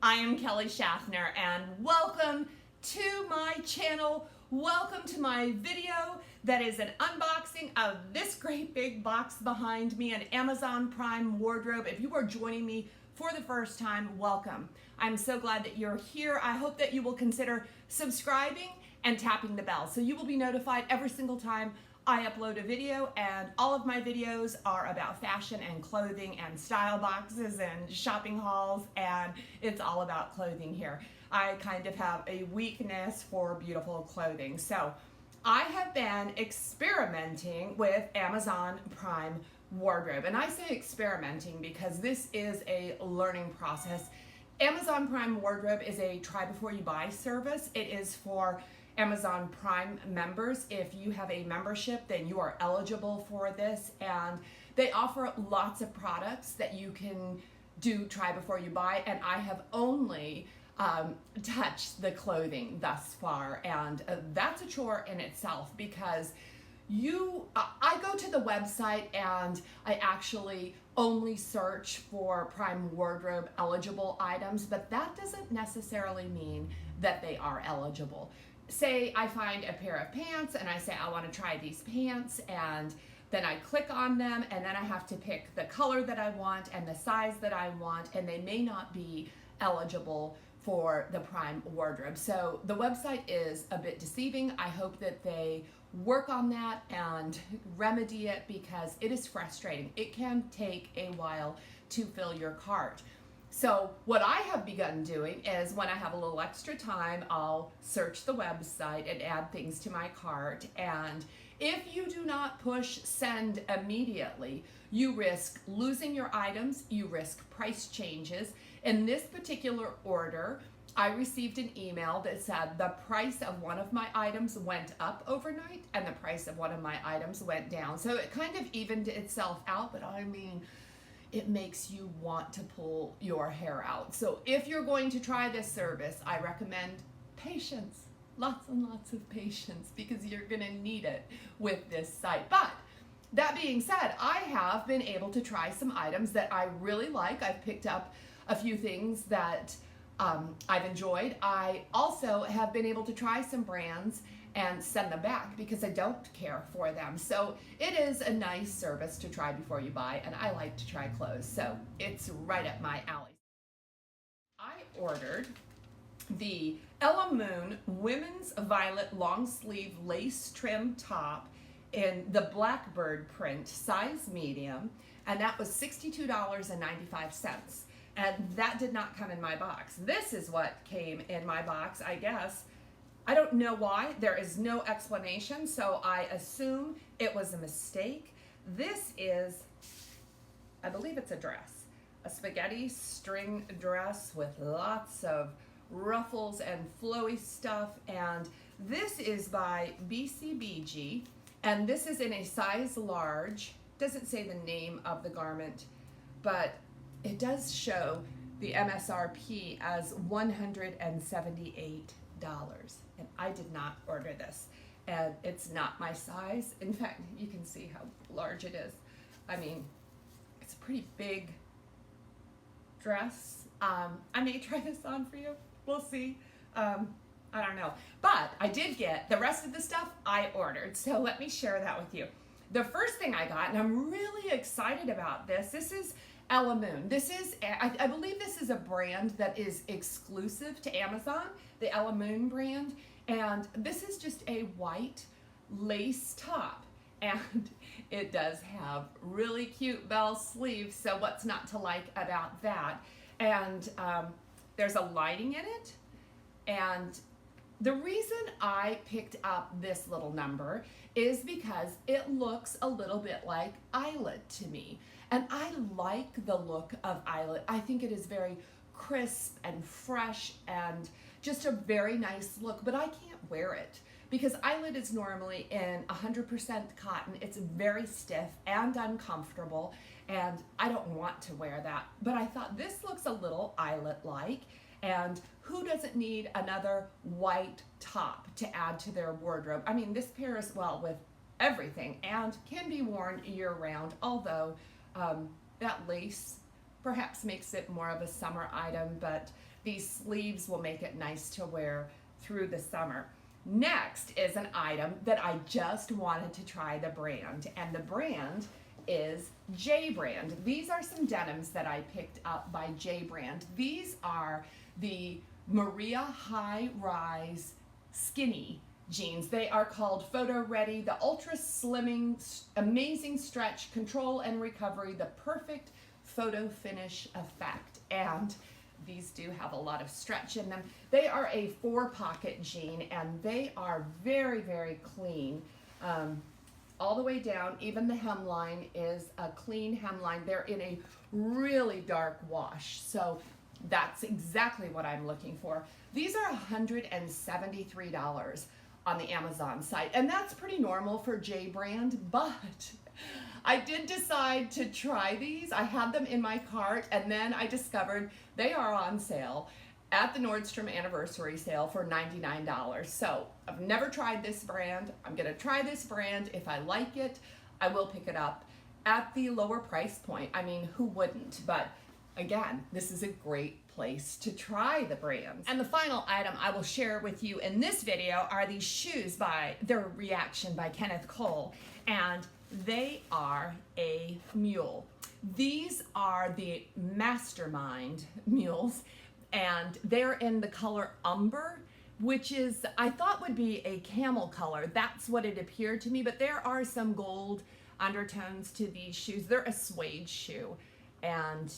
I am Kelly Shaffner and welcome to my channel. Welcome to my video that is an unboxing of this great big box behind me, an Amazon Prime wardrobe. If you are joining me for the first time, welcome. I'm so glad that you're here. I hope that you will consider subscribing and tapping the bell so you will be notified every single time I upload a video, and all of my videos are about fashion and clothing and style boxes and shopping hauls, and it's all about clothing here. I kind of have a weakness for beautiful clothing. So I have been experimenting with Amazon Prime wardrobe, and I say experimenting because this is a learning process. Amazon Prime wardrobe is a try before you buy service. It is for Amazon Prime members. If you have a membership, then you are eligible for this, and they offer lots of products that you can do try before you buy, and I have only touched the clothing thus far, and that's a chore in itself because I go to the website and I actually only search for Prime wardrobe eligible items, but that doesn't necessarily mean that they are eligible. Say I find a pair of pants and I say I want to try these pants, and then I click on them, and then I have to pick the color that I want and the size that I want, and they may not be eligible for the Prime wardrobe. So the website is a bit deceiving. I hope that they work on that and remedy it because it is frustrating. It can take a while to fill your cart. So what I have begun doing is when I have a little extra time, I'll search the website and add things to my cart. And if you do not push send immediately, you risk losing your items, you risk price changes. In this particular order, I received an email that said the price of one of my items went up overnight and the price of one of my items went down. So it kind of evened itself out, but I mean, it makes you want to pull your hair out. So if you're going to try this service, I recommend patience, lots and lots of patience, because you're gonna need it with this site. But that being said, I have been able to try some items that I really like. I've picked up a few things that I've enjoyed. I also have been able to try some brands and send them back because I don't care for them. So it is a nice service to try before you buy, and I like to try clothes, so it's right up my alley. I ordered the Ella Moon women's violet long sleeve lace trim top in the Blackbird print, size medium, and that was $62.95. And that did not come in my box. This is what came in my box, I guess. I don't know why. There is no explanation, so I assume it was a mistake. This is, I believe it's a dress, a spaghetti string dress with lots of ruffles and flowy stuff, and this is by BCBG, and this is in a size large. Doesn't say the name of the garment, but it does show the MSRP as $178. And I did not order this, and it's not my size. In fact, you can see how large it is. I mean, it's a pretty big dress. I may try this on for you. We'll see. I don't know. But I did get the rest of the stuff I ordered, so let me share that with you. The first thing I got, and I'm really excited about this is Ella Moon. This is, I believe this is a brand that is exclusive to Amazon, the Ella Moon brand, and this is just a white lace top, and it does have really cute bell sleeves, so what's not to like about that? And there's a lining in it, and the reason I picked up this little number is because it looks a little bit like eyelet to me. And I like the look of eyelet. I think it is very crisp and fresh and just a very nice look, but I can't wear it because eyelet is normally in 100% cotton. It's very stiff and uncomfortable, and I don't want to wear that. But I thought this looks a little eyelet-like, and who doesn't need another white top to add to their wardrobe? I mean, this pairs well with everything and can be worn year-round, although that lace perhaps makes it more of a summer item, but these sleeves will make it nice to wear through the summer. Next is an item that I just wanted to try the brand, and the brand is J Brand. These are some denims that I picked up by J Brand. These are the Maria High Rise Skinny jeans. They are called Photo Ready, the ultra slimming, amazing stretch, control and recovery, the perfect photo finish effect. And these do have a lot of stretch in them. They are a 4-pocket jean, and they are very, very clean. All the way down, even the hemline is a clean hemline. They're in a really dark wash, so that's exactly what I'm looking for. These are $173 on the Amazon site, and that's pretty normal for J Brand, but I did decide to try these. I had them in my cart, and then I discovered they are on sale at the Nordstrom anniversary sale for $99. So I've never tried this brand. I'm gonna try this brand. If I like it, I will pick it up at the lower price point. I mean, who wouldn't? But again, this is a great place to try the brands. And the final item I will share with you in this video are these shoes by their Reaction by Kenneth Cole, and they are a mule. These are the Mastermind mules, and they're in the color umber, which is, I thought would be a camel color. That's what it appeared to me, but there are some gold undertones to these shoes. They're a suede shoe, and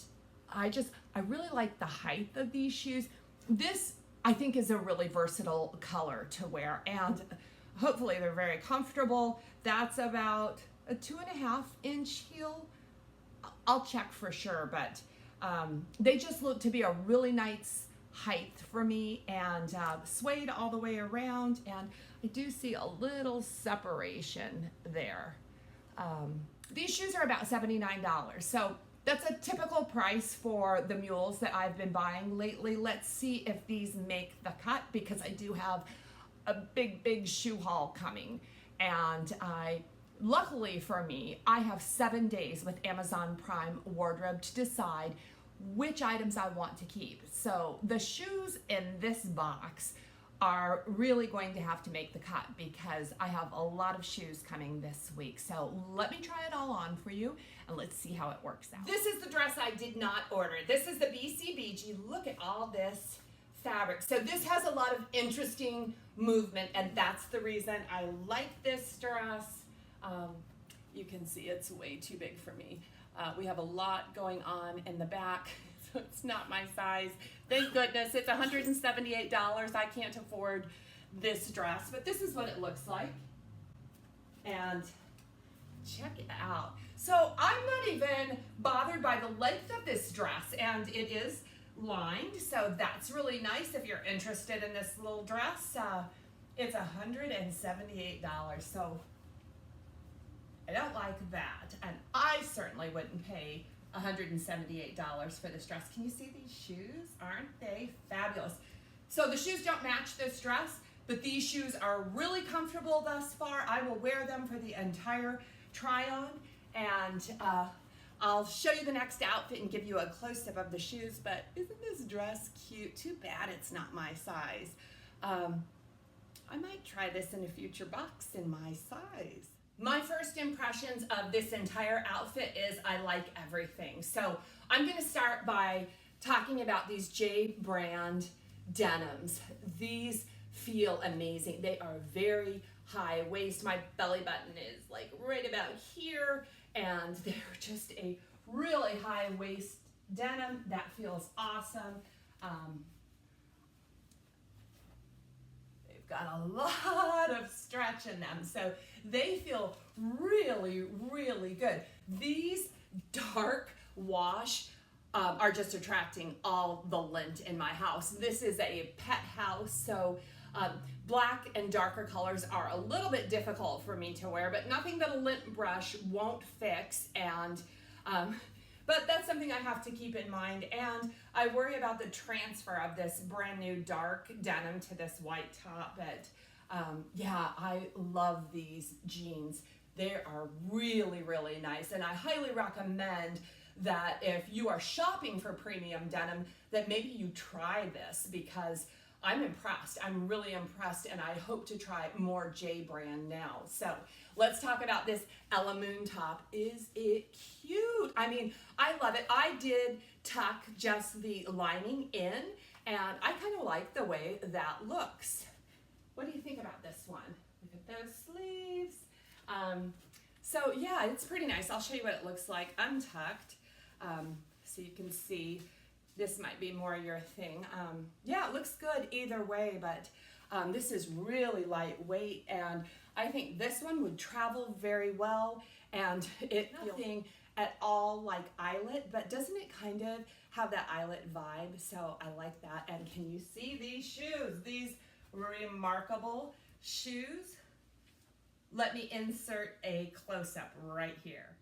I really like the height of these shoes. This, I think, is a really versatile color to wear, and hopefully they're very comfortable. That's about a 2.5-inch heel. I'll check for sure, but they just look to be a really nice height for me, and suede all the way around, and I do see a little separation there. These shoes are about $79, so that's a typical price for the mules that I've been buying lately. Let's see if these make the cut, because I do have a big shoe haul coming, and luckily for me, I have 7 days with Amazon Prime Wardrobe to decide which items I want to keep. So the shoes in this box are really going to have to make the cut, because I have a lot of shoes coming this week. So let me try it all on for you, and let's see how it works out. This is the dress I did not order. This is the BCBG. Look at all this fabric. So this has a lot of interesting movement, and that's the reason I like this dress. You can see it's way too big for me. We have a lot going on in the back, so it's not my size. Thank goodness. It's $178. I can't afford this dress, but this is what it looks like. And check it out. So I'm not even bothered by the length of this dress, and it is lined, so that's really nice if you're interested in this little dress. It's $178, so I don't like that, and I certainly wouldn't pay $178 for this dress. Can you see these shoes? Aren't they fabulous? So the shoes don't match this dress, but these shoes are really comfortable thus far. I will wear them for the entire try-on, and I'll show you the next outfit and give you a close-up of the shoes, but isn't this dress cute? Too bad it's not my size. I might try this in a future box in my size. My first impressions of this entire outfit is I like everything. So I'm gonna start by talking about these J Brand denims. These feel amazing. They are very high waist. My belly button is like right about here, and they're just a really high waist denim that feels awesome. Got a lot of stretch in them, so they feel really, really good. These dark wash are just attracting all the lint in my house. This is a pet house, so black and darker colors are a little bit difficult for me to wear, but nothing that a lint brush won't fix, and but that's something I have to keep in mind. And I worry about the transfer of this brand new dark denim to this white top. But yeah, I love these jeans. They are really, really nice. And I highly recommend that if you are shopping for premium denim, that maybe you try this, because I'm impressed. I'm really impressed, and I hope to try more J brand now. So let's talk about this Ella Moon top. Is it cute? I mean, I love it. I did tuck just the lining in, and I kind of like the way that looks. What do you think about this one? Look at those sleeves. So yeah, it's pretty nice. I'll show you what it looks like untucked, so you can see. This might be more your thing. Yeah, it looks good either way, but this is really lightweight, and I think this one would travel very well, and it's nothing at all like eyelet, but doesn't it kind of have that eyelet vibe? So I like that. And can you see these shoes? These remarkable shoes. Let me insert a close-up right here.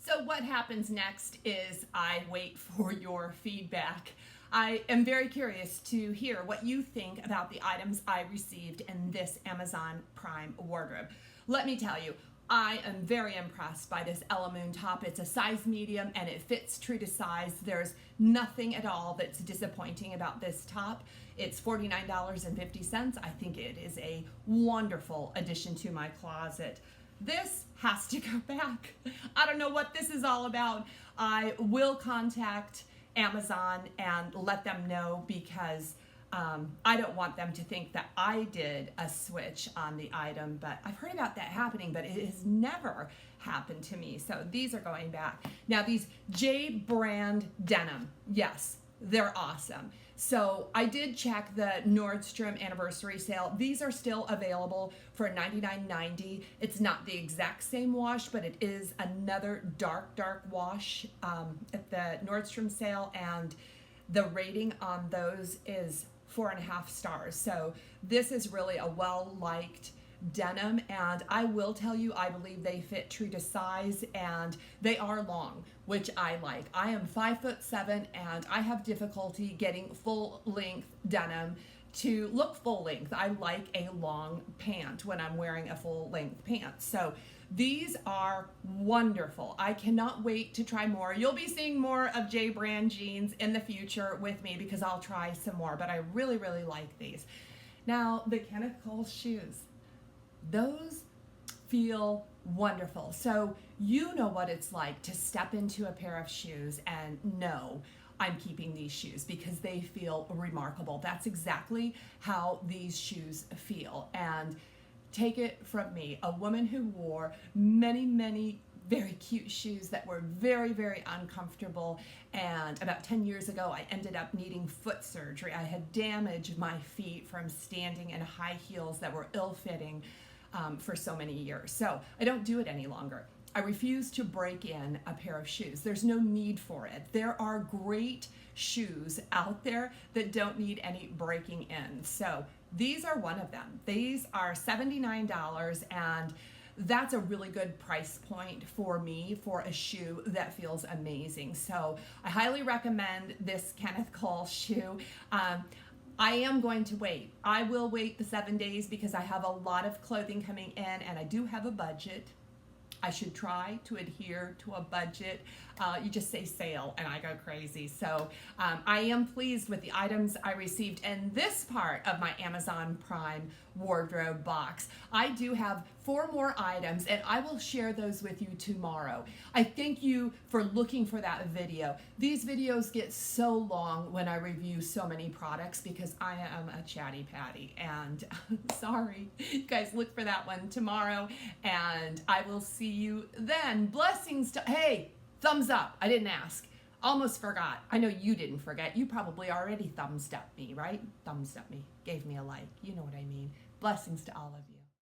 So what happens next is I wait for your feedback. I am very curious to hear what you think about the items I received in this Amazon Prime wardrobe. Let me tell you, I am very impressed by this Ella Moon top. It's a size medium and it fits true to size. There's nothing at all that's disappointing about this top. It's $49.50. I think it is a wonderful addition to my closet. This has to go back. I don't know what this is all about. I will contact Amazon and let them know, because I don't want them to think that I did a switch on the item, but I've heard about that happening, but it has never happened to me. So these are going back. Now these J brand denim, yes, they're awesome. So I did check the Nordstrom anniversary sale. These are still available for $99.90. It's not the exact same wash, but it is another dark wash at the Nordstrom sale, and the rating on those is 4.5 stars. So this is really a well-liked denim, and I will tell you, I believe they fit true to size, and they are long, which I like. I am 5'7", and I have difficulty getting full length denim to look full length. I like a long pant when I'm wearing a full length pant. So these are wonderful. I cannot wait to try more. You'll be seeing more of J brand jeans in the future with me, because I'll try some more, but I really like these. Now the Kenneth Cole shoes, those feel wonderful. So you know what it's like to step into a pair of shoes and know I'm keeping these shoes because they feel remarkable. That's exactly how these shoes feel. And take it from me, a woman who wore many very cute shoes that were very uncomfortable, and about 10 years ago I ended up needing foot surgery. I had damaged my feet from standing in high heels that were ill-fitting for so many years. So I don't do it any longer. I refuse to break in a pair of shoes. There's no need for it. There are great shoes out there that don't need any breaking in. So these are one of them. These are $79, and that's a really good price point for me for a shoe that feels amazing. So I highly recommend this Kenneth Cole shoe. I am going to wait. I will wait the 7 days because I have a lot of clothing coming in, and I do have a budget. I should try to adhere to a budget. You just say sale and I go crazy. So I am pleased with the items I received in this part of my Amazon Prime wardrobe box. I do have 4 more items, and I will share those with you tomorrow. I thank you for looking for that video. These videos get so long when I review so many products because I am a chatty patty, and sorry. You guys, look for that one tomorrow, and I will see you then. Blessings to, hey, thumbs up. I didn't ask. Almost forgot. I know you didn't forget. You probably already thumbs up me, right? Thumbs up me. Gave me a like. You know what I mean. Blessings to all of you.